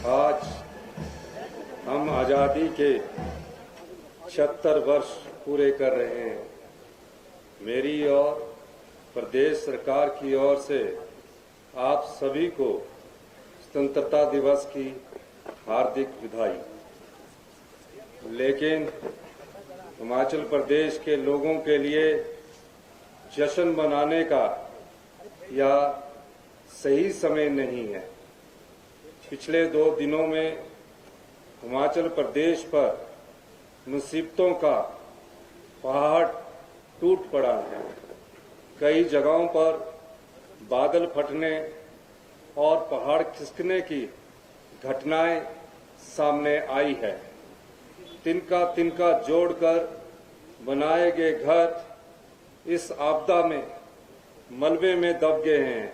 आज हम आज़ादी के 76 वर्ष पूरे कर रहे हैं। मेरी और प्रदेश सरकार की ओर से आप सभी को स्वतंत्रता दिवस की हार्दिक बधाई। लेकिन हिमाचल प्रदेश के लोगों के लिए जश्न मनाने का यह सही समय नहीं है। पिछले 2 दिनों में हिमाचल प्रदेश पर मुसीबतों का पहाड़ टूट पड़ा है। कई जगहों पर बादल फटने और पहाड़ खिसकने की घटनाएं सामने आई है। तिनका तिनका जोड़कर बनाए गए घर इस आपदा में मलबे में दब गए हैं।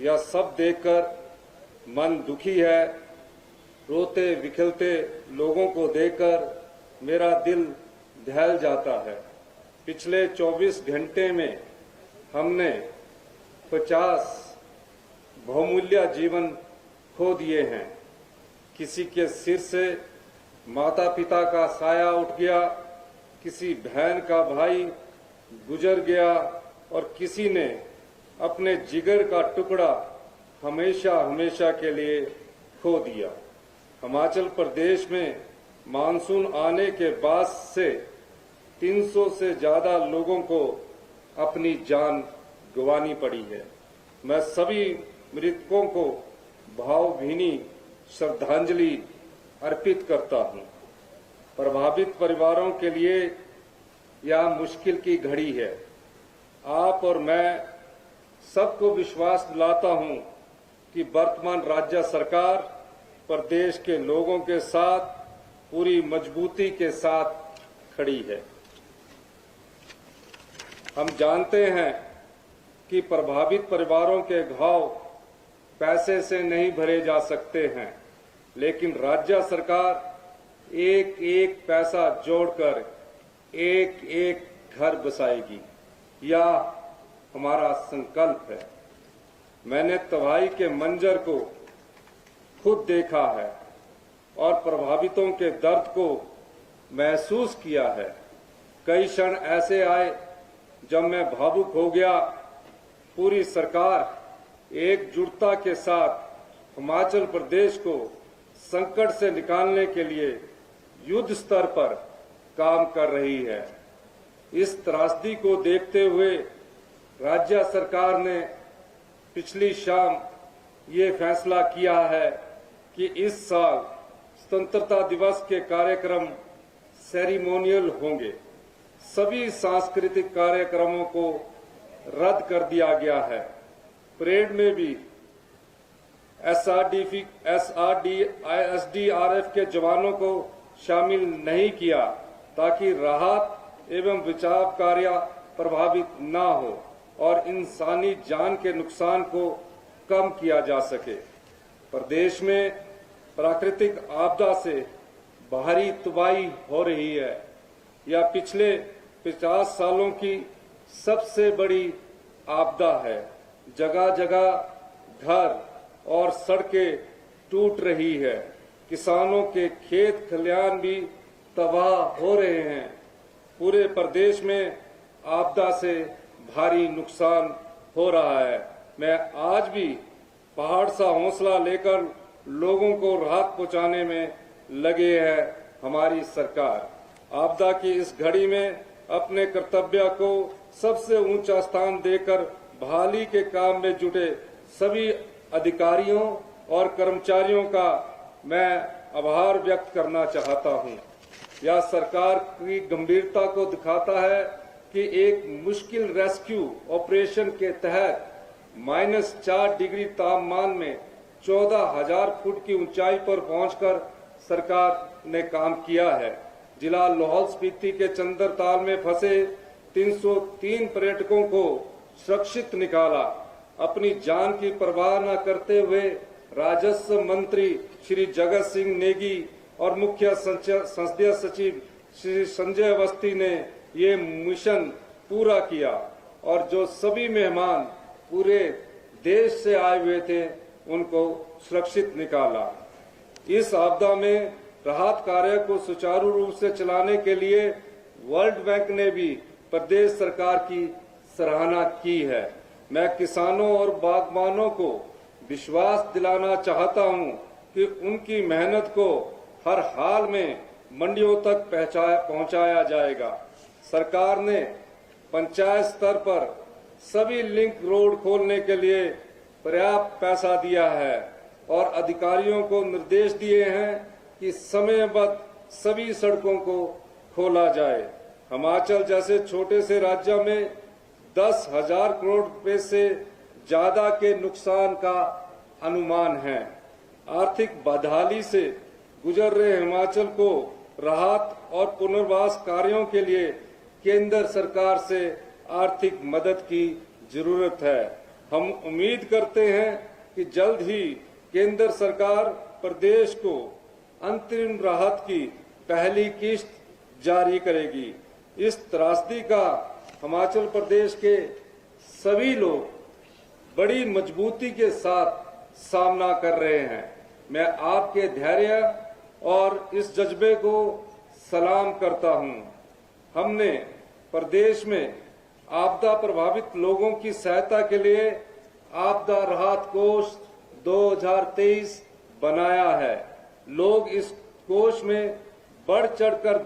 यह सब देखकर मन दुखी है। रोते विखलते लोगों को देखकर मेरा दिल दहल जाता है। पिछले 24 घंटे में हमने 50 बहुमूल्य जीवन खो दिए हैं। किसी के सिर से माता पिता का साया उठ गया, किसी बहन का भाई गुजर गया और किसी ने अपने जिगर का टुकड़ा हमेशा हमेशा के लिए खो दिया। हिमाचल प्रदेश में मानसून आने के बाद से 300 से ज्यादा लोगों को अपनी जान गंवानी पड़ी है। मैं सभी मृतकों को भावभीनी श्रद्धांजलि अर्पित करता हूं। प्रभावित परिवारों के लिए यह मुश्किल की घड़ी है। आप और मैं सबको विश्वास दिलाता हूं कि वर्तमान राज्य सरकार प्रदेश के लोगों के साथ पूरी मजबूती के साथ खड़ी है। हम जानते हैं कि प्रभावित परिवारों के घाव पैसे से नहीं भरे जा सकते हैं, लेकिन राज्य सरकार एक एक पैसा जोड़कर एक एक घर बसाएगी। यह हमारा संकल्प है। मैंने तबाही के मंजर को खुद देखा है और प्रभावितों के दर्द को महसूस किया है। कई क्षण ऐसे आए जब मैं भावुक हो गया। पूरी सरकार एकजुटता के साथ हिमाचल प्रदेश को संकट से निकालने के लिए युद्ध स्तर पर काम कर रही है। इस त्रासदी को देखते हुए राज्य सरकार ने पिछली शाम ये फैसला किया है कि इस साल स्वतंत्रता दिवस के कार्यक्रम सेरेमोनियल होंगे। सभी सांस्कृतिक कार्यक्रमों को रद्द कर दिया गया है। परेड में भी एसडीआरएफ के जवानों को शामिल नहीं किया ताकि राहत एवं बचाव कार्य प्रभावित न हो और इंसानी जान के नुकसान को कम किया जा सके। प्रदेश में प्राकृतिक आपदा से भारी तबाही हो रही है। यह पिछले 50 सालों की सबसे बड़ी आपदा है। जगह जगह घर और सड़कें टूट रही है। किसानों के खेत खलिहान भी तबाह हो रहे हैं। पूरे प्रदेश में आपदा से भारी नुकसान हो रहा है। मैं आज भी पहाड़ सा हौसला लेकर लोगों को राहत पहुंचाने में लगे है हमारी सरकार। आपदा की इस घड़ी में अपने कर्तव्य को सबसे ऊंचा स्थान देकर बहाली के काम में जुटे सभी अधिकारियों और कर्मचारियों का मैं आभार व्यक्त करना चाहता हूं। यह सरकार की गंभीरता को दिखाता है कि एक मुश्किल रेस्क्यू ऑपरेशन के तहत -4 डिग्री तापमान में 14,000 फुट की ऊंचाई पर पहुंचकर सरकार ने काम किया है। जिला लाहौल स्पीति के चंद्रताल में फंसे 303 पर्यटकों को सुरक्षित निकाला। अपनी जान की परवाह न करते हुए राजस्व मंत्री श्री जगत सिंह नेगी और मुख्य संसदीय सचिव श्री संजय अवस्थी ने ये मिशन पूरा किया और जो सभी मेहमान पूरे देश से आए हुए थे उनको सुरक्षित निकाला। इस आपदा में राहत कार्य को सुचारू रूप से चलाने के लिए वर्ल्ड बैंक ने भी प्रदेश सरकार की सराहना की है। मैं किसानों और बागबानों को विश्वास दिलाना चाहता हूं कि उनकी मेहनत को हर हाल में मंडियों तक पहुंचाया जाएगा। सरकार ने पंचायत स्तर पर सभी लिंक रोड खोलने के लिए पर्याप्त पैसा दिया है और अधिकारियों को निर्देश दिए हैं कि समयबद्ध सभी सड़कों को खोला जाए। हिमाचल जैसे छोटे से राज्य में 10,000 करोड़ रुपए से ज्यादा के नुकसान का अनुमान है। आर्थिक बदहाली से गुजर रहे हिमाचल को राहत और पुनर्वास कार्यों के लिए केंद्र सरकार से आर्थिक मदद की जरूरत है। हम उम्मीद करते हैं कि जल्द ही केंद्र सरकार प्रदेश को अंतरिम राहत की पहली किस्त जारी करेगी। इस त्रासदी का हिमाचल प्रदेश के सभी लोग बड़ी मजबूती के साथ सामना कर रहे हैं। मैं आपके धैर्य और इस जज्बे को सलाम करता हूं। हमने प्रदेश में आपदा प्रभावित लोगों की सहायता के लिए आपदा राहत कोष 2023 बनाया है। लोग इस कोष में बढ़ चढ़कर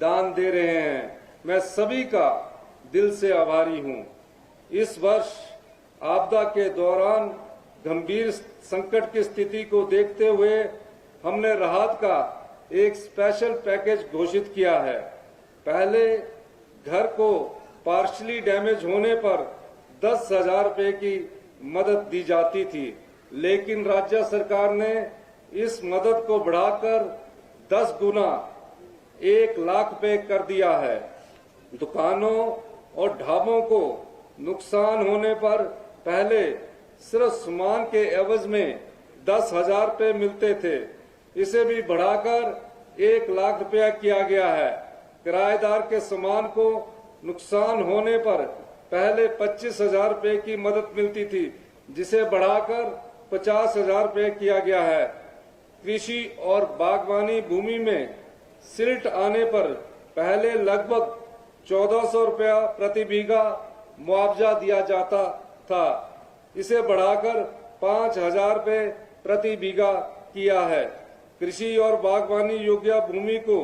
दान दे रहे हैं। मैं सभी का दिल से आभारी हूं। इस वर्ष आपदा के दौरान गंभीर संकट की स्थिति को देखते हुए हमने राहत का एक स्पेशल पैकेज घोषित किया है। पहले घर को पार्शली डैमेज होने पर 10,000 रुपए की मदद दी जाती थी, लेकिन राज्य सरकार ने इस मदद को बढ़ाकर 10 गुना 1 लाख रुपए कर दिया है। दुकानों और ढाबों को नुकसान होने पर पहले सिर्फ सामान के एवज में 10,000 रुपए मिलते थे, इसे भी बढ़ाकर 1 लाख रुपया किया गया है। किराएदार के सामान को नुकसान होने पर पहले 25,000 रुपए की मदद मिलती थी, जिसे बढ़ाकर 50,000 रुपए किया गया है। कृषि और बागवानी भूमि में सिल्ट आने पर पहले लगभग 1,400 रुपया प्रति बीघा मुआवजा दिया जाता था, इसे बढ़ाकर 5,000 रुपए प्रति बीघा किया है। कृषि और बागवानी योग्य भूमि को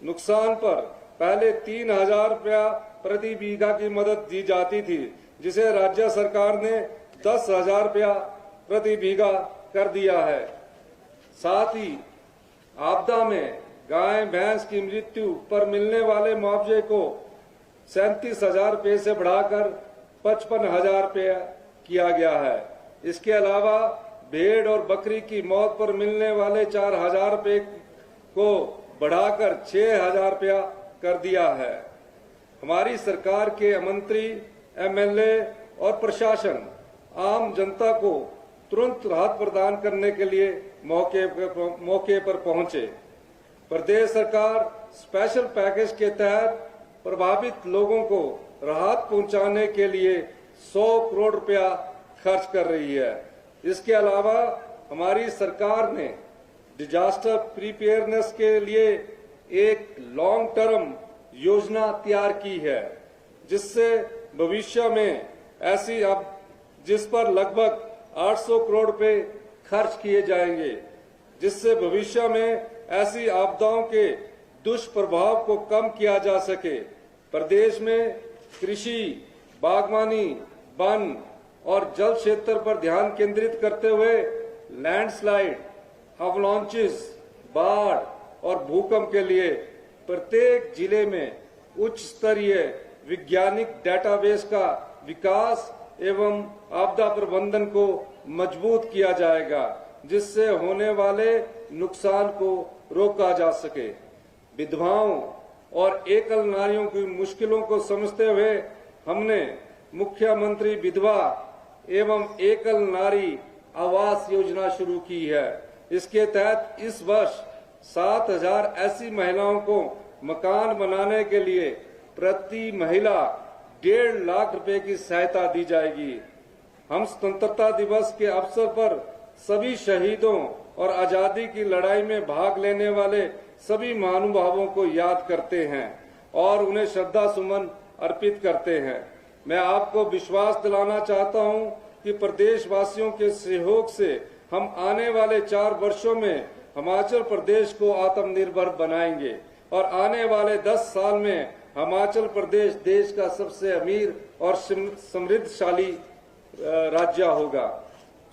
नुकसान पर पहले 3,000 रुपया प्रति बीघा की मदद दी जाती थी, जिसे राज्य सरकार ने 10,000 रुपया प्रति बीघा कर दिया है। साथ ही आपदा में गाय भैंस की मृत्यु पर मिलने वाले मुआवजे को 37,000 रुपये से बढ़ाकर 55,000 रुपये किया गया है। इसके अलावा भेड़ और बकरी की मौत पर मिलने वाले 4,000 रुपये को बढ़ाकर 6,000 रुपया कर दिया है। हमारी सरकार के मंत्री, एमएलए और प्रशासन आम जनता को तुरंत राहत प्रदान करने के लिए मौके पर पहुंचे। प्रदेश सरकार स्पेशल पैकेज के तहत प्रभावित लोगों को राहत पहुंचाने के लिए 100 करोड़ रुपया खर्च कर रही है। इसके अलावा हमारी सरकार ने डिजास्टर प्रिपेयरनेस के लिए एक लॉन्ग टर्म योजना तैयार की है, जिससे भविष्य में जिस पर लगभग 800 करोड़ रुपए खर्च किए जाएंगे, जिससे भविष्य में ऐसी आपदाओं के दुष्प्रभाव को कम किया जा सके। प्रदेश में कृषि, बागवानी, वन और जल क्षेत्र पर ध्यान केंद्रित करते हुए लैंडस्लाइड, अवलांचेस, बाढ़ और भूकंप के लिए प्रत्येक जिले में उच्च स्तरीय वैज्ञानिक डेटाबेस का विकास एवं आपदा प्रबंधन को मजबूत किया जाएगा, जिससे होने वाले नुकसान को रोका जा सके। विधवाओं और एकल नारियों की मुश्किलों को समझते हुए हमने मुख्यमंत्री विधवा एवं एकल नारी आवास योजना शुरू की है। इसके तहत इस वर्ष 7,000 ऐसी महिलाओं को मकान बनाने के लिए प्रति महिला 1.5 लाख रुपए की सहायता दी जाएगी। हम स्वतंत्रता दिवस के अवसर पर सभी शहीदों और आजादी की लड़ाई में भाग लेने वाले सभी महानुभावों को याद करते हैं और उन्हें श्रद्धा सुमन अर्पित करते हैं। मैं आपको विश्वास दिलाना चाहता हूं कि प्रदेशवासियों के सहयोग से हम आने वाले 4 वर्षों में हिमाचल प्रदेश को आत्मनिर्भर बनाएंगे और आने वाले 10 साल में हिमाचल प्रदेश देश का सबसे अमीर और समृद्धशाली राज्य होगा।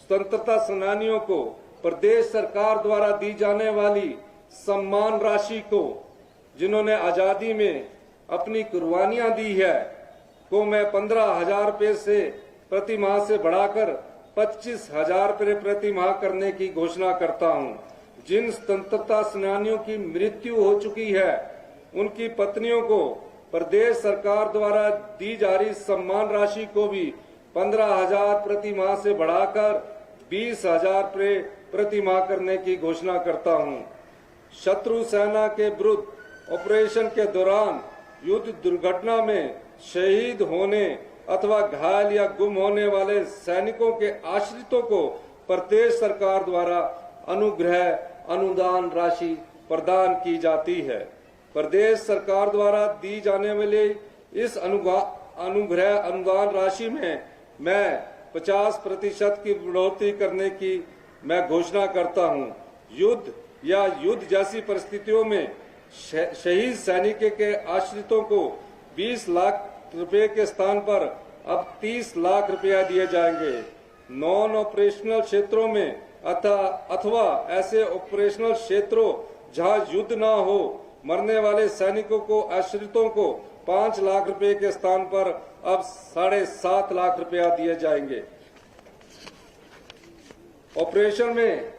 स्वतंत्रता सेनानियों को प्रदेश सरकार द्वारा दी जाने वाली सम्मान राशि को, जिन्होंने आजादी में अपनी कुर्बानियां दी है, को मैं 15,000 रुपये से प्रति माह से बढ़ाकर 25,000 रुपये प्रति माह करने की घोषणा करता हूं। जिन स्वतंत्रता सेनानियों की मृत्यु हो चुकी है, उनकी पत्नियों को प्रदेश सरकार द्वारा दी जा रही सम्मान राशि को भी 15,000 प्रति माह से बढ़ाकर 20,000 रुपये प्रति माह करने की घोषणा करता हूं। शत्रु सेना के विरुद्ध ऑपरेशन के दौरान युद्ध दुर्घटना में शहीद होने अथवा घायल या गुम होने वाले सैनिकों के आश्रितों को प्रदेश सरकार द्वारा अनुग्रह अनुदान राशि प्रदान की जाती है। प्रदेश सरकार द्वारा दी जाने वाली इस अनुग्रह अनुदान राशि में मैं 50% की बढ़ोतरी करने की मैं घोषणा करता हूं। युद्ध या युद्ध जैसी परिस्थितियों में शहीद सैनिक के आश्रितों को 20 लाख रुपए के स्थान पर अब 30 लाख रुपया दिए जाएंगे। नॉन ऑपरेशनल क्षेत्रों में अथवा ऐसे ऑपरेशनल क्षेत्रों जहां युद्ध न हो, मरने वाले सैनिकों को आश्रितों को 5 लाख रुपए के स्थान पर अब 7.5 लाख रुपया दिए जाएंगे। ऑपरेशन में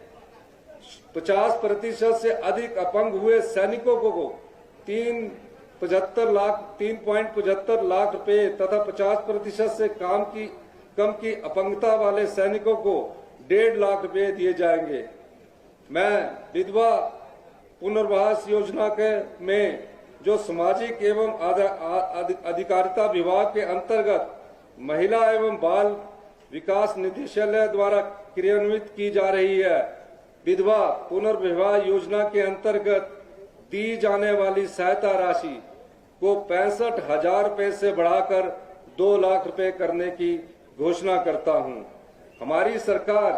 50% से अधिक अपंग हुए सैनिकों को 3.75 लाख रुपए तथा 50% से कम की अपंगता वाले सैनिकों को 1.5 लाख रुपए दिए जाएंगे। मैं विधवा पुनर्वास योजना में जो सामाजिक एवं अधिकारिता विभाग के अंतर्गत महिला एवं बाल विकास निदेशालय द्वारा क्रियान्वित की जा रही है, विधवा पुनर्विवाह योजना के अंतर्गत दी जाने वाली सहायता राशि को 65,000 रुपए से बढ़ाकर 2 लाख रुपए करने की घोषणा करता हूं। हमारी सरकार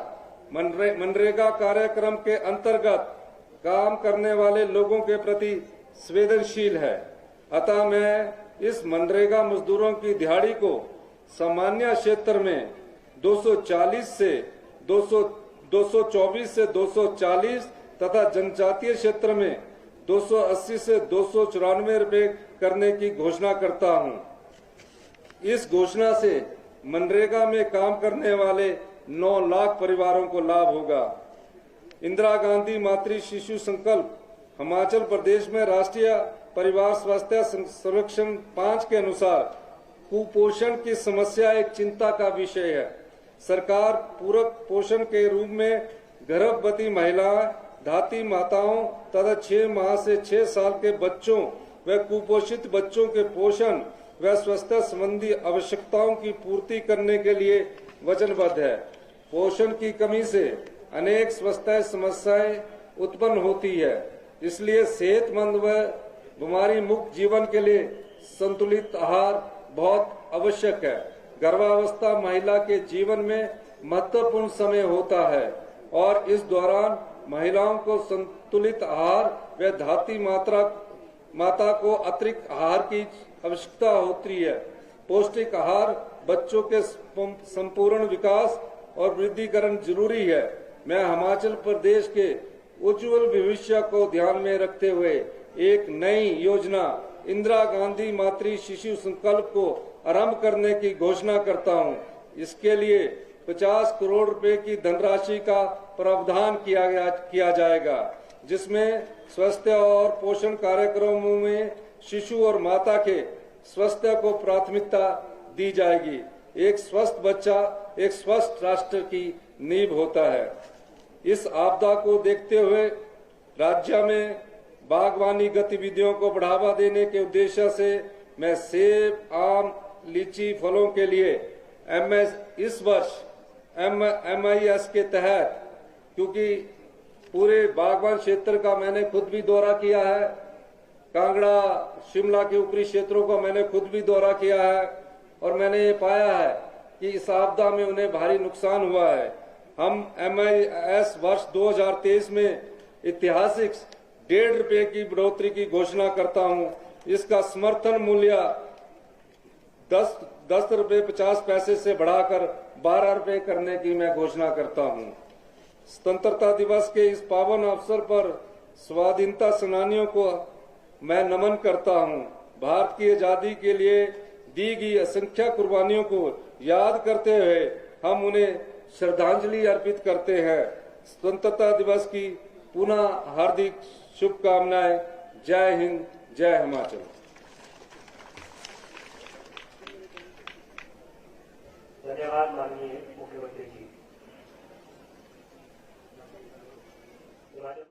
मनरेगा कार्यक्रम के अंतर्गत काम करने वाले लोगों के प्रति संवेदनशील है, अतः मैं इस मनरेगा मजदूरों की दिहाड़ी को सामान्य क्षेत्र में 224 से 240 तथा जनजातीय क्षेत्र में 280 से 294 रुपए करने की घोषणा करता हूं। इस घोषणा से मनरेगा में काम करने वाले 9 लाख परिवारों को लाभ होगा। इंदिरा गांधी मातृ शिशु संकल्प हिमाचल प्रदेश में राष्ट्रीय परिवार स्वास्थ्य सर्वेक्षण 5 के अनुसार कुपोषण की समस्या एक चिंता का विषय है। सरकार पूरक पोषण के रूप में गर्भवती महिलाएं, धात्री माताओं तथा 6 माह से 6 साल के बच्चों व कुपोषित बच्चों के पोषण व स्वास्थ्य संबंधी आवश्यकताओं की पूर्ति करने के लिए वचनबद्ध है। पोषण की कमी से अनेक स्वास्थ्य समस्याएं उत्पन्न होती है, इसलिए सेहतमंद व बीमारी मुक्त जीवन के लिए संतुलित आहार बहुत आवश्यक है। गर्भावस्था महिला के जीवन में महत्वपूर्ण समय होता है और इस दौरान महिलाओं को संतुलित आहार व धात्री माता को अतिरिक्त आहार की आवश्यकता होती है। पौष्टिक आहार बच्चों के संपूर्ण विकास और वृद्धिकरण जरूरी है। मैं हिमाचल प्रदेश के उज्जवल भविष्य को ध्यान में रखते हुए एक नई योजना इंदिरा गांधी मातृ शिशु संकल्प को आरंभ करने की घोषणा करता हूं। इसके लिए 50 करोड़ रुपए की धनराशि का प्रावधान किया जाएगा, जिसमें स्वास्थ्य और पोषण कार्यक्रमों में शिशु और माता के स्वास्थ्य को प्राथमिकता दी जाएगी। एक स्वस्थ बच्चा एक स्वस्थ राष्ट्र की नींव होता है। इस आपदा को देखते हुए राज्य में बागवानी गतिविधियों को बढ़ावा देने के उद्देश्य से मैं सेब, आम, लीची फलों के लिए इस वर्ष MIS के तहत, क्योंकि पूरे बागबान क्षेत्र का मैंने खुद भी दौरा किया है। कांगड़ा, शिमला के ऊपरी क्षेत्रों का मैंने खुद भी दौरा किया है और मैंने ये पाया है कि इस आपदा में उन्हें भारी नुकसान हुआ है। हम MIS वर्ष 2023 में ऐतिहासिक ₹1.5 की बढ़ोतरी की घोषणा करता हूं। इसका समर्थन मूल्य 10 रुपये 50 पैसे से बढ़ाकर 12 रुपये करने की मैं घोषणा करता हूं। स्वतंत्रता दिवस के इस पावन अवसर पर स्वाधीनता सेनानियों को मैं नमन करता हूं। भारत की आजादी के लिए दी गई असंख्य कुर्बानियों को याद करते हुए हम उन्हें श्रद्धांजलि अर्पित करते हैं। स्वतंत्रता दिवस की पुनः हार्दिक शुभकामनाएं। जय हिंद, जय हिमाचल। धन्यवाद माननीय मुख्यमंत्री।